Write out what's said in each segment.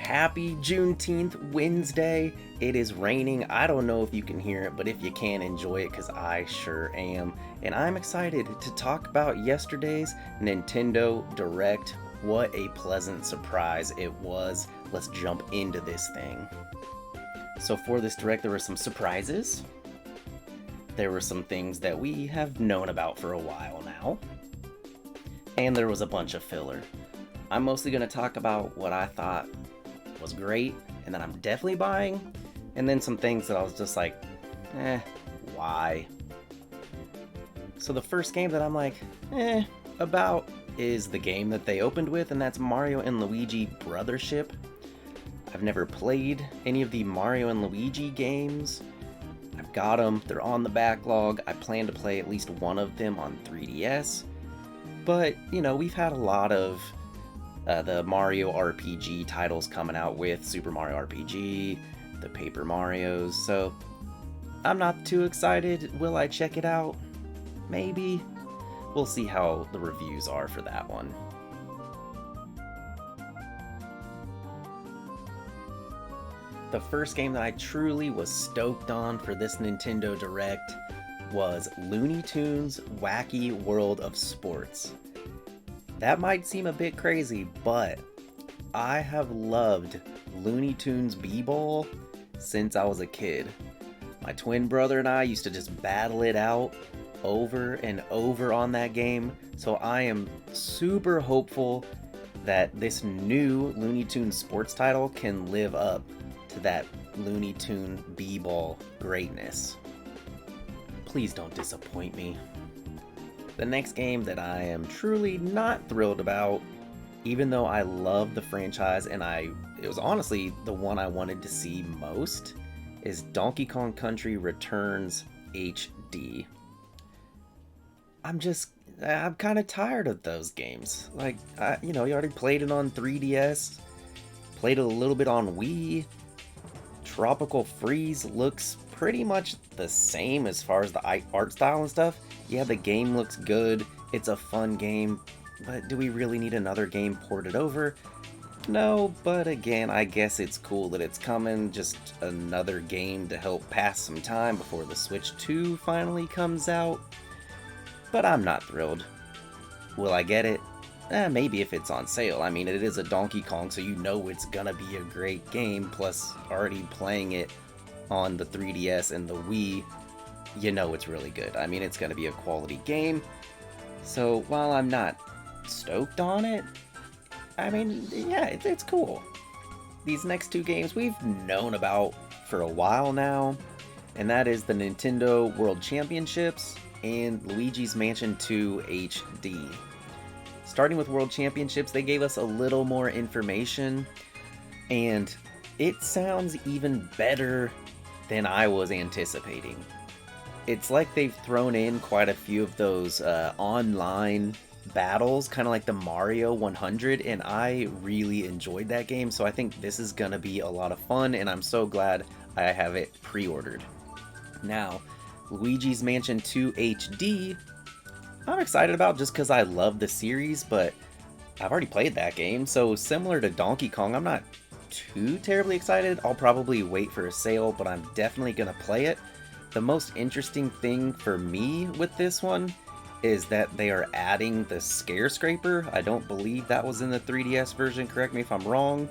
Happy Juneteenth Wednesday. It is raining. I don't know if you can hear it, but if you can, enjoy it because I sure am. And I'm excited to talk about yesterday's Nintendo Direct. What a pleasant surprise it was. Let's jump into this thing. So for this Direct, there were some surprises. There were some things that we have known about for a while now. And there was a bunch of filler. I'm mostly going to talk about what I thought was great and that I'm definitely buying, and then some things that I was just like, why? So the first game that I'm like, about is the game that they opened with, and that's Mario and Luigi Brothership. I've never played any of the Mario and Luigi games. I've got them, they're on the backlog. I plan to play at least one of them on 3DS. But, you know, we've had a lot of the Mario RPG titles coming out with Super Mario RPG, the Paper Marios, so I'm not too excited. Will I check it out? Maybe. We'll see how the reviews are for that one. The first game that I truly was stoked on for this Nintendo Direct was Looney Tunes Wacky World of Sports. That might seem a bit crazy, but I have loved Looney Tunes B-Ball since I was a kid. My twin brother and I used to just battle it out over and over on that game, so I am super hopeful that this new Looney Tunes sports title can live up to that Looney Tune B-Ball greatness. Please don't disappoint me. The next game that I am truly not thrilled about, even though I love the franchise and it was honestly the one I wanted to see most, is Donkey Kong Country Returns HD. I'm kind of tired of those games. Like, you already played it on 3DS, played it a little bit on Wii. Tropical Freeze looks pretty much the same as far as the art style and stuff. Yeah, the game looks good, it's a fun game, but do we really need another game ported over? No, but again, I guess it's cool that it's coming, just another game to help pass some time before the Switch 2 finally comes out. But I'm not thrilled. Will I get it? Maybe if it's on sale. I mean, it is a Donkey Kong, so you know it's gonna be a great game, plus already playing it on the 3DS and the Wii, you know it's really good. I mean, it's gonna be a quality game. So while I'm not stoked on it, I mean, yeah, it's cool. These next two games we've known about for a while now, and that is the Nintendo World Championships and Luigi's Mansion 2 HD. Starting with World Championships, they gave us a little more information, and it sounds even better than I was anticipating. It's like they've thrown in quite a few of those online battles, kind of like the Mario 100, and I really enjoyed that game, so I think this is gonna be a lot of fun, and I'm so glad I have it pre-ordered. Now, Luigi's Mansion 2 HD, I'm excited about just because I love the series, but I've already played that game, so similar to Donkey Kong, I'm not too terribly excited. I'll probably wait for a sale, but I'm definitely gonna play it. The most interesting thing for me with this one is that they are adding the Scare Scraper. I don't believe that was in the 3DS version, correct me if I'm wrong.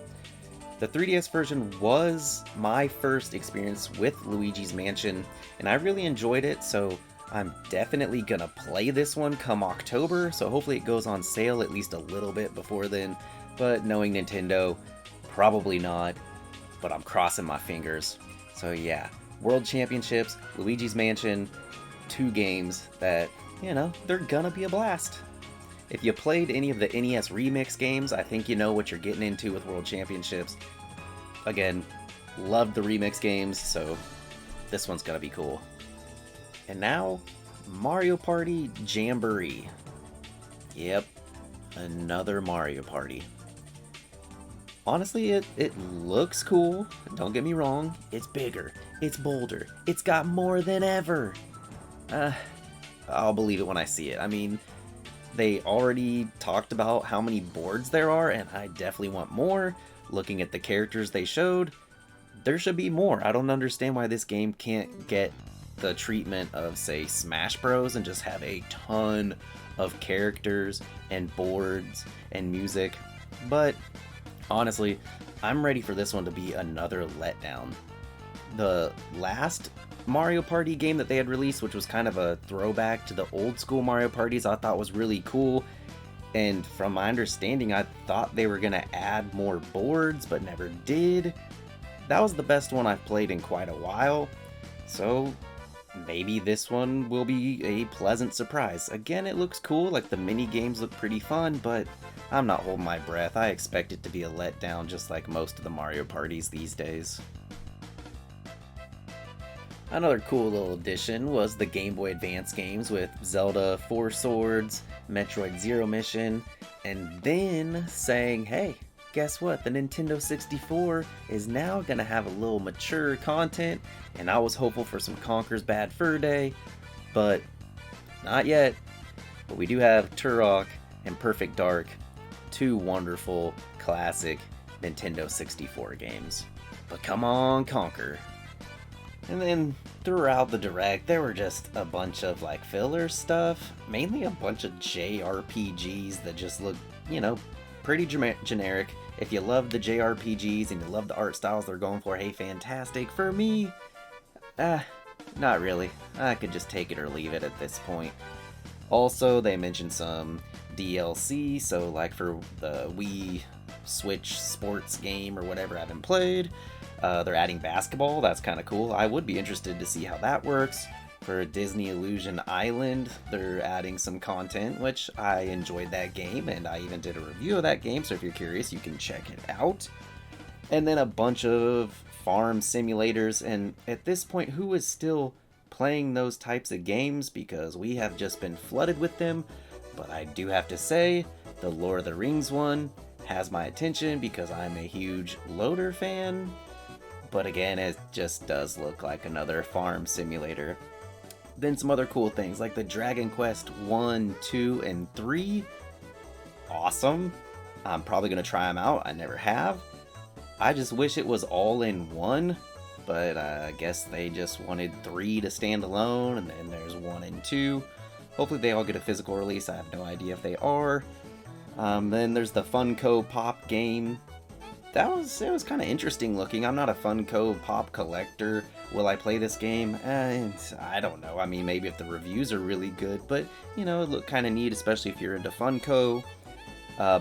The 3DS version was my first experience with Luigi's Mansion, and I really enjoyed it, so I'm definitely gonna play this one come October, so hopefully it goes on sale at least a little bit before then, but knowing Nintendo, probably not, but I'm crossing my fingers. So yeah, World Championships, Luigi's Mansion, two games that, they're gonna be a blast. If you played any of the NES Remix games, I think you know what you're getting into with World Championships. Again, loved the Remix games, so this one's gonna be cool. And now, Mario Party Jamboree. Yep, another Mario Party. Honestly, it looks cool, don't get me wrong. It's bigger, it's bolder, it's got more than ever. I'll believe it when I see it. I mean, they already talked about how many boards there are, and I definitely want more, looking at the characters they showed, there should be more. I don't understand why this game can't get the treatment of, say, Smash Bros. And just have a ton of characters and boards and music. But honestly, I'm ready for this one to be another letdown. The last Mario Party game that they had released, which was kind of a throwback to the old school Mario Parties, I thought was really cool. And from my understanding, I thought they were going to add more boards, but never did. That was the best one I've played in quite a while. So maybe this one will be a pleasant surprise. Again, it looks cool, like the mini games look pretty fun, but I'm not holding my breath. I expect it to be a letdown, just like most of the Mario Parties these days. Another cool little addition was the Game Boy Advance games with Zelda 4 Swords, Metroid Zero Mission, and then saying, hey, guess what? The Nintendo 64 is now going to have a little mature content, and I was hopeful for some Conker's Bad Fur Day, but not yet. But we do have Turok and Perfect Dark, two wonderful classic Nintendo 64 games. But come on, Conker. And then throughout the Direct, there were just a bunch of like filler stuff, mainly a bunch of JRPGs that just look, pretty generic. If you love the JRPGs and you love the art styles they're going for, hey, fantastic. For me, not really. I could just take it or leave it at this point. Also, they mentioned some DLC, so like for the Wii Switch sports game or whatever I haven't played, they're adding basketball. That's kind of cool. I would be interested to see how that works. For Disney Illusion Island, they're adding some content, which I enjoyed that game, and I even did a review of that game, so if you're curious, you can check it out. And then a bunch of farm simulators, and at this point, who is still playing those types of games? Because we have just been flooded with them. But I do have to say, the Lord of the Rings one has my attention because I'm a huge loader fan. But again, it just does look like another farm simulator. Then some other cool things like the Dragon Quest 1, 2, and 3. Awesome. I'm probably going to try them out. I never have. I just wish it was all in one. But I guess they just wanted 3 to stand alone, and then there's 1 and 2. Hopefully they all get a physical release. I have no idea if they are. Then there's the Funko Pop game. It was kind of interesting looking. I'm not a Funko Pop collector. Will I play this game? I don't know. I mean, maybe if the reviews are really good, but it looked kind of neat, especially if you're into Funko.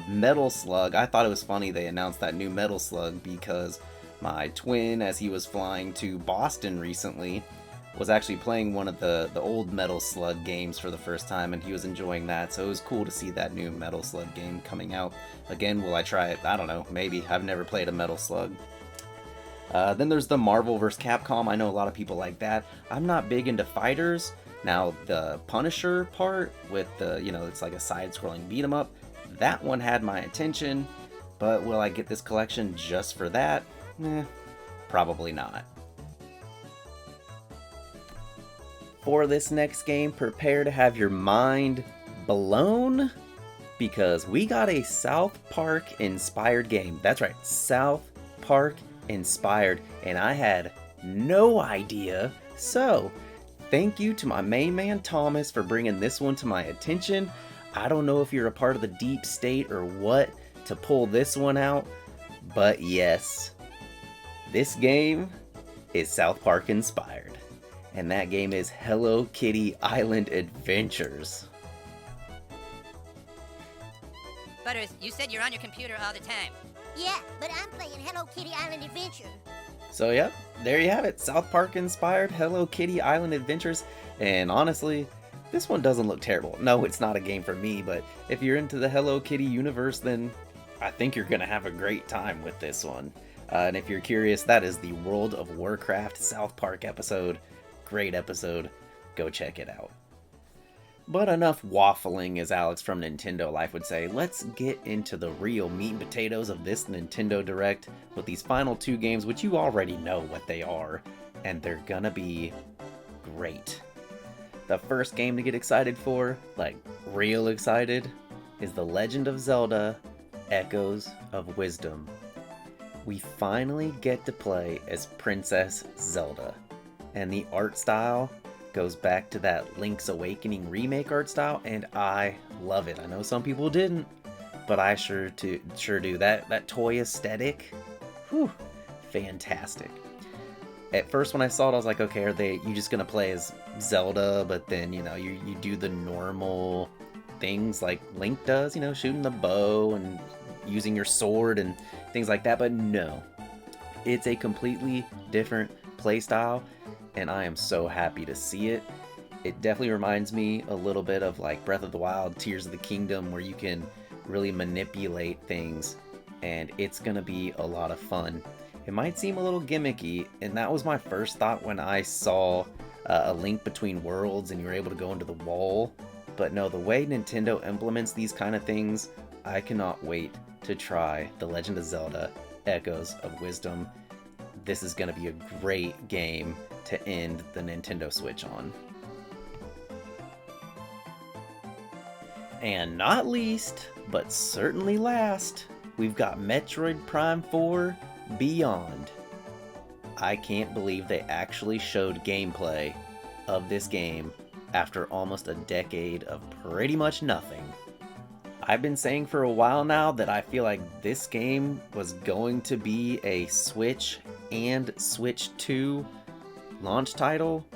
Metal Slug. I thought it was funny they announced that new Metal Slug because my twin, as he was flying to Boston recently, was actually playing one of the old Metal Slug games for the first time, and he was enjoying that, so it was cool to see that new Metal Slug game coming out. Again, will I try it? I don't know, maybe. I've never played a Metal Slug. Then there's the Marvel vs. Capcom. I know a lot of people like that. I'm not big into fighters. Now, the Punisher part with the, it's like a side-scrolling beat-em-up, that one had my attention, but will I get this collection just for that? Probably not. For this next game, prepare to have your mind blown, because we got a South Park inspired game. That's right, South Park inspired, and I had no idea. So, thank you to my main man Thomas for bringing this one to my attention. I don't know if you're a part of the deep state or what to pull this one out, but yes, this game is South Park inspired. And that game is Hello Kitty Island Adventures. Butters, you said you're on your computer all the time. Yeah, but I'm playing Hello Kitty Island Adventure. So yep, there you have it. South Park inspired Hello Kitty Island Adventures. And honestly, this one doesn't look terrible. No, it's not a game for me, but if you're into the Hello Kitty universe, then I think you're going to have a great time with this one. And if you're curious, that is the World of Warcraft South Park episode. Great episode. Go check it out. But enough waffling, as Alex from Nintendo Life would say. Let's get into the real meat and potatoes of this Nintendo Direct with these final 2 games, which you already know what they are, and they're gonna be great. The first game to get excited for, like real excited, is The Legend of Zelda: Echoes of Wisdom. we finally get to play as Princess Zelda. And the art style goes back to that Link's Awakening remake art style, and I love it. I know some people didn't, but I sure do. That toy aesthetic, whew, fantastic. At first when I saw it, I was like, okay, you just gonna play as Zelda, but then, you know, you do the normal things like Link does, you know, shooting the bow and using your sword and things like that, but no. It's a completely different playstyle, and I am so happy to see it. It definitely reminds me a little bit of like Breath of the Wild, Tears of the Kingdom, where you can really manipulate things, and it's gonna be a lot of fun. It might seem a little gimmicky, and that was my first thought when I saw a link between worlds and you were able to go into the wall. But no, the way Nintendo implements these kind of things, I cannot wait to try The Legend of Zelda Echoes of Wisdom. This is going to be a great game to end the Nintendo Switch on. And not least, but certainly last, we've got Metroid Prime 4 Beyond. I can't believe they actually showed gameplay of this game after almost a decade of pretty much nothing. I've been saying for a while now that I feel like this game was going to be a Switch and Switch 2 launch title.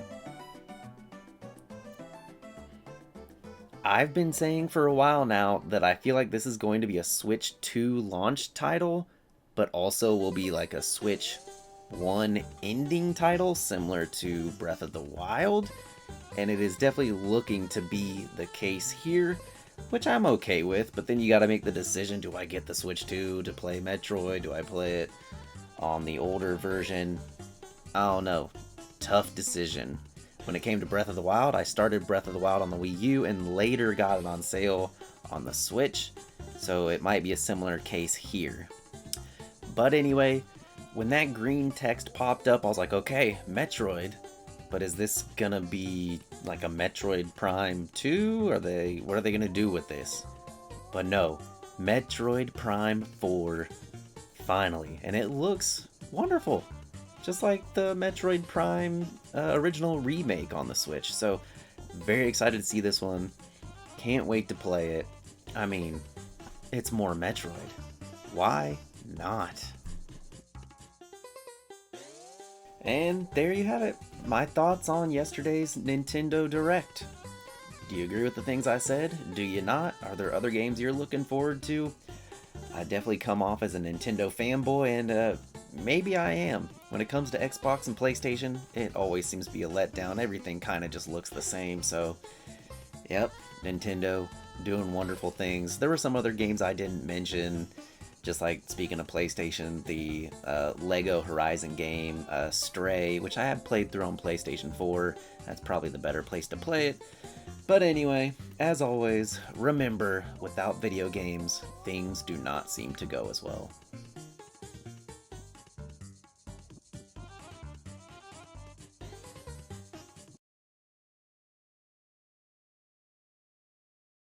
I've been saying for a while now that I feel like this is going to be a Switch 2 launch title, but also will be like a Switch 1 ending title similar to Breath of the Wild. And it is definitely looking to be the case here, which I'm okay with, but then you gotta make the decision, do I get the Switch 2 to play Metroid? Do I play it on the older version? I don't know. Tough decision. When it came to Breath of the Wild, I started Breath of the Wild on the Wii U and later got it on sale on the Switch, so it might be a similar case here. But anyway, when that green text popped up, I was like, okay, Metroid. But is this gonna be like a Metroid Prime 2? What are they gonna do with this? But no, Metroid Prime 4, finally. And it looks wonderful. Just like the Metroid Prime original remake on the Switch. So, very excited to see this one. Can't wait to play it. I mean, it's more Metroid. Why not? And there you have it. My thoughts on yesterday's Nintendo Direct. Do you agree with the things I said? Do you not? Are there other games you're looking forward to? I definitely come off as a Nintendo fanboy, and maybe I am. When it comes to Xbox and PlayStation, it always seems to be a letdown. Everything kind of just looks the same, so yep, Nintendo doing wonderful things. There were some other games I didn't mention. Just like, speaking of PlayStation, the Lego Horizon game, Stray, which I have played through on PlayStation 4. That's probably the better place to play it. But anyway, as always, remember, without video games, things do not seem to go as well.